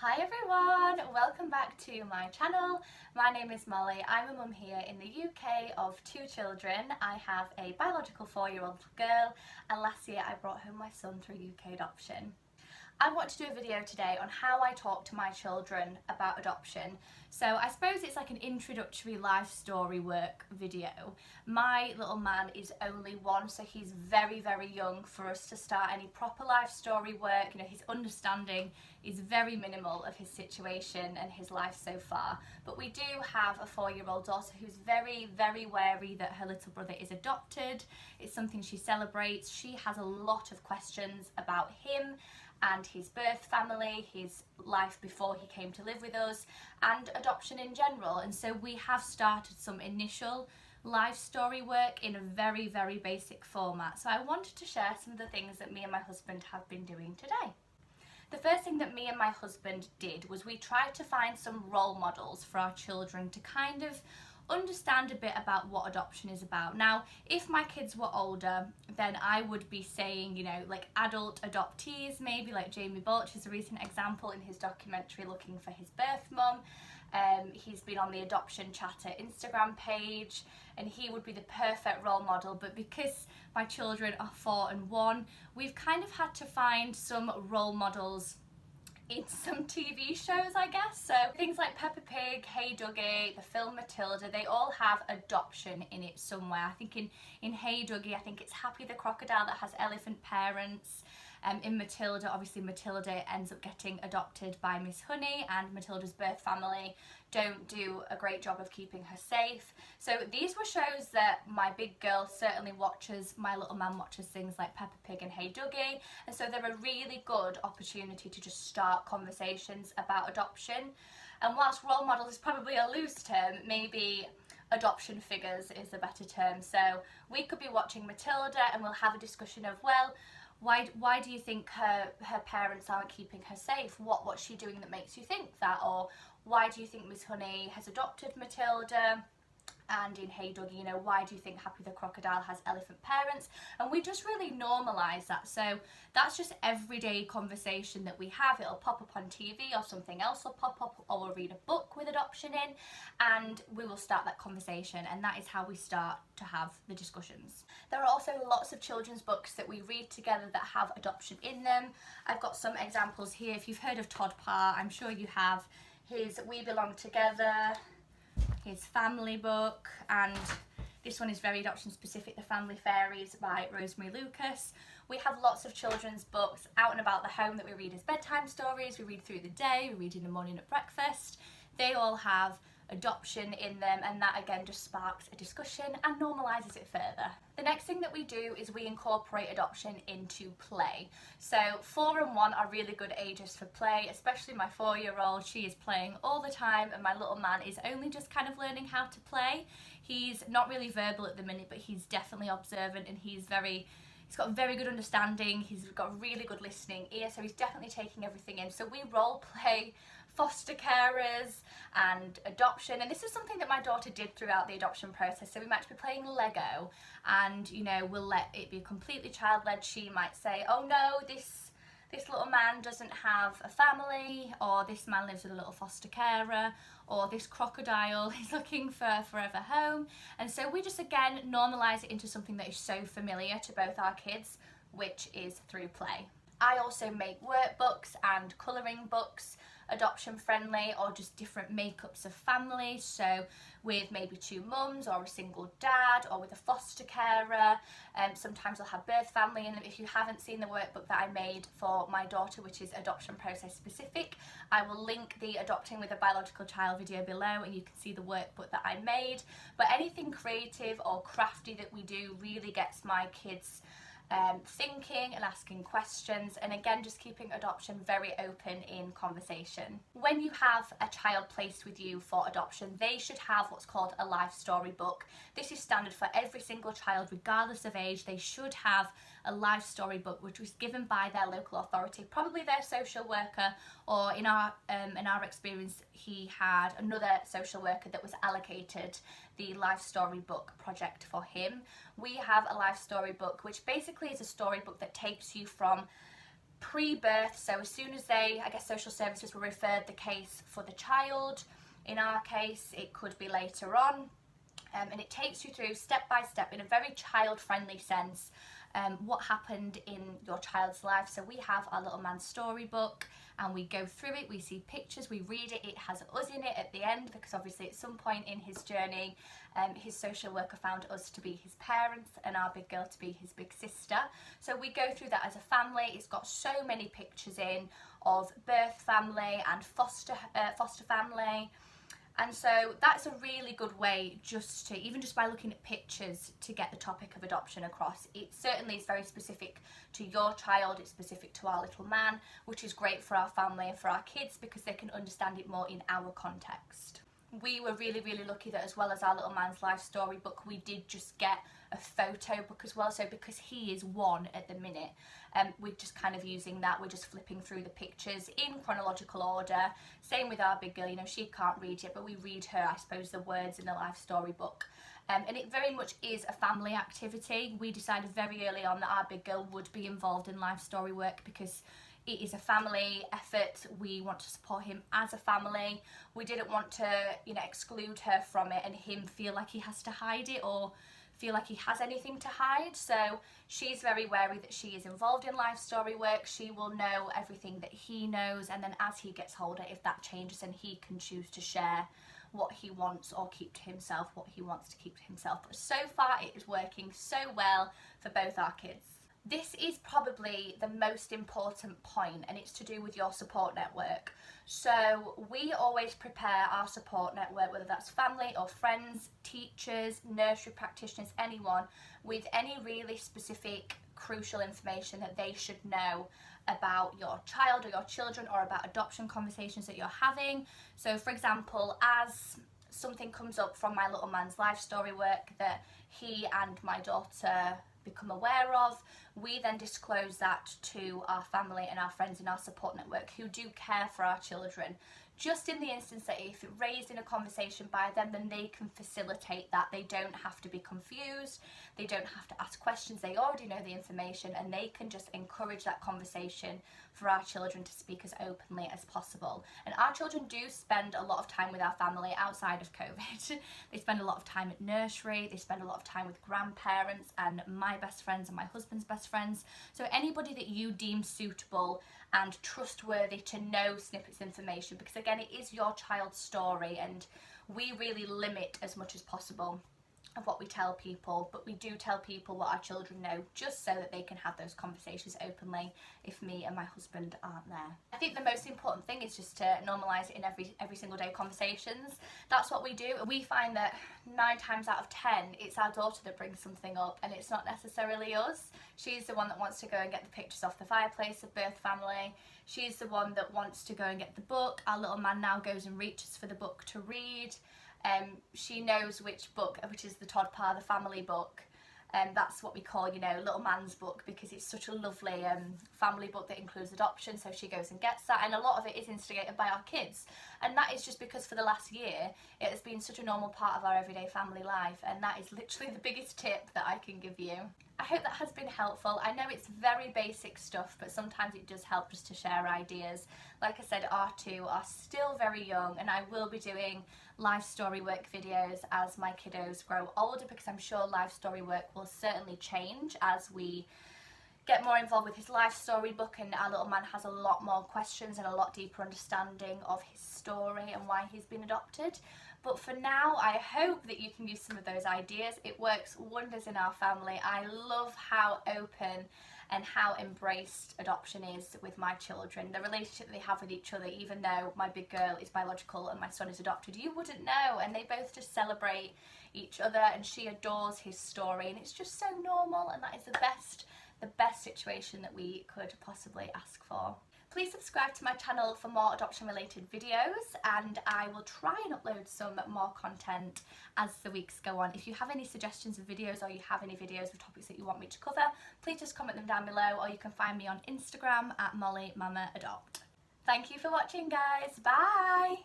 Hi everyone, welcome back to my channel. My name is Molly. I'm a mum here in the UK of two children. I have a biological 4-year-old girl, and last year I brought home my son through UK adoption. I want to do a video today on how I talk to my children about adoption. So I suppose it's like an introductory life story work video. My little man is only one, so he's very young for us to start any proper life story work. You know, his understanding is very minimal of his situation and his life so far. But we do have a 4-year-old daughter who's very wary that her little brother is adopted. It's something she celebrates. She has a lot of questions about him and his birth family, his life before he came to live with us, and adoption in general. And so we have started some initial life story work in a very basic format. So I wanted to share some of the things that me and my husband have been doing today. The first thing that me and my husband did was we tried to find some role models for our children to kind of understand a bit about what adoption is about. Now, if my kids were older, then I would be saying, you know, like adult adoptees, maybe like Jamie Balch is a recent example in his documentary Looking for His Birth Mum. He's been on the Adoption Chatter Instagram page, and he would be the perfect role model. But because my children are 4 and 1, we've kind of had to find some role models in some TV shows, I guess. So things like Peppa Pig, Hey Duggee, the film Matilda, they all have adoption in it somewhere. I think in Hey Duggee, I think it's Happy the crocodile that has elephant parents. In Matilda, obviously Matilda ends up getting adopted by Miss Honey, and Matilda's birth family don't do a great job of keeping her safe. So these were shows that my big girl certainly watches. My little man watches things like Peppa Pig and Hey Duggee, and so they're a really good opportunity to just start conversations about adoption. And whilst role model is probably a loose term, maybe adoption figures is a better term. So we could be watching Matilda and we'll have a discussion of, well, why do you think her parents aren't keeping her safe? What's she doing that makes you think that? Or why do you think Miss Honey has adopted Matilda? And in Hey Duggee, you know, why do you think Happy the crocodile has elephant parents? And we just really normalise that. So that's just everyday conversation that we have. It'll pop up on TV, or something else will pop up, or we'll read a book with adoption in, and we will start that conversation. And that is how we start to have the discussions. There are also lots of children's books that we read together that have adoption in them. I've got some examples here. If you've heard of Todd Parr, I'm sure you have. His We Belong Together, his family book, and this one is very adoption specific, The Family Fairies by Rosemary Lucas. We have lots of children's books out and about the home that we read as bedtime stories, we read through the day, we read in the morning at breakfast. They all have adoption in them, and that again just sparks a discussion and normalises it further. The next thing that we do is we incorporate adoption into play. So 4 and 1 are really good ages for play, especially my 4-year-old. She is playing all the time, and my little man is only just kind of learning how to play. He's not really verbal at the minute, but he's definitely observant, and he's got very good understanding. He's got a really good listening ear, so he's definitely taking everything in. So we role play foster carers and adoption, and this is something that my daughter did throughout the adoption process. So we might be playing Lego, and you know, we'll let it be completely child-led. She might say, oh no, this little man doesn't have a family, or this man lives with a little foster carer, or this crocodile is looking for a forever home. And so we just again normalise it into something that is so familiar to both our kids, which is through play. I also make workbooks and colouring books, adoption friendly, or just different makeups of families. So with maybe 2 mums, or a single dad, or with a foster carer. Sometimes I'll have birth family in them. If you haven't seen the workbook that I made for my daughter, which is adoption process specific, I will link the Adopting with a Biological Child video below, and you can see the workbook that I made. But anything creative or crafty that we do really gets my kids thinking and asking questions, and again just keeping adoption very open in conversation. When you have a child placed with you for adoption, they should have what's called a life story book. This is standard for every single child regardless of age. They should have a life story book which was given by their local authority, probably their social worker, or in our experience he had another social worker that was allocated the life story book project for him. We have a life story book which basically is a storybook that takes you from pre-birth, so as soon as I guess social services were referred the case for the child. In our case, it could be later on. And it takes you through step by step in a very child-friendly sense what happened in your child's life. So we have our little man's storybook and we go through it, we see pictures, we read it, it has us in it at the end because obviously at some point in his journey his social worker found us to be his parents and our big girl to be his big sister. So we go through that as a family. It's got so many pictures in of birth family and foster family. And so that's a really good way just to, even just by looking at pictures, to get the topic of adoption across. It certainly is very specific to your child, it's specific to our little man, which is great for our family and for our kids because they can understand it more in our context. We were really lucky that as well as our little man's life story book, we did just get a photo book as well. So because he is 1 at the minute, we're just kind of using that. We're just flipping through the pictures in chronological order. Same with our big girl, you know, she can't read yet, but we read her, I suppose, the words in the life story book. And it very much is a family activity. We decided very early on that our big girl would be involved in life story work because it is a family effort. We want to support him as a family. We didn't want to, you know, exclude her from it and him feel like he has to hide it or feel like he has anything to hide. So she's very wary that she is involved in life story work. She will know everything that he knows, and then as he gets older, if that changes, then he can choose to share what he wants or keep to himself what he wants to keep to himself. But so far it is working so well for both our kids. This is probably the most important point, and it's to do with your support network. So we always prepare our support network, whether that's family or friends, teachers, nursery practitioners, anyone, with any really specific crucial information that they should know about your child or your children or about adoption conversations that you're having. So for example, as something comes up from my little man's life story work that he and my daughter become aware of, we then disclose that to our family and our friends in our support network who do care for our children, just in the instance that if it's raised in a conversation by them, then they can facilitate that. They don't have to be confused, they don't have to ask questions, they already know the information, and they can just encourage that conversation for our children to speak as openly as possible. And our children do spend a lot of time with our family outside of COVID. They spend a lot of time at nursery, they spend a lot of time with grandparents and my best friends and my husband's best friends. So anybody that you deem suitable and trustworthy to know snippets of information, because again, it is your child's story and we really limit as much as possible of what we tell people, but we do tell people what our children know just so that they can have those conversations openly if me and my husband aren't there. I think the most important thing is just to normalise it in every single day conversations. That's what we do. We find that 9 times out of 10 it's our daughter that brings something up and it's not necessarily us. She's the one that wants to go and get the pictures off the fireplace of birth family. She's the one that wants to go and get the book. Our little man now goes and reaches for the book to read. She knows which book, which is the Todd Parr, the family book. That's what we call, you know, little man's book, because it's such a lovely family book that includes adoption. So she goes and gets that, and a lot of it is instigated by our kids, and that is just because for the last year it has been such a normal part of our everyday family life, and that is literally the biggest tip that I can give you. I hope that has been helpful. I know it's very basic stuff, but sometimes it does help just to share ideas. Like I said, our two are still very young, and I will be doing life story work videos as my kiddos grow older, because I'm sure life story work will certainly change as we get more involved with his life story book, and our little man has a lot more questions and a lot deeper understanding of his story and why he's been adopted. But for now, I hope that you can use some of those ideas. It works wonders in our family. I love how open and how embraced adoption is with my children. The relationship they have with each other, even though my big girl is biological and my son is adopted, you wouldn't know. And they both just celebrate each other, and she adores his story, and it's just so normal, and that is the best situation that we could possibly ask for. Please subscribe to my channel for more adoption related videos, and I will try and upload some more content as the weeks go on. If you have any suggestions of videos, or you have any videos of topics that you want me to cover, please just comment them down below, or you can find me on Instagram at MollyMamaAdopt. Thank you for watching, guys. Bye!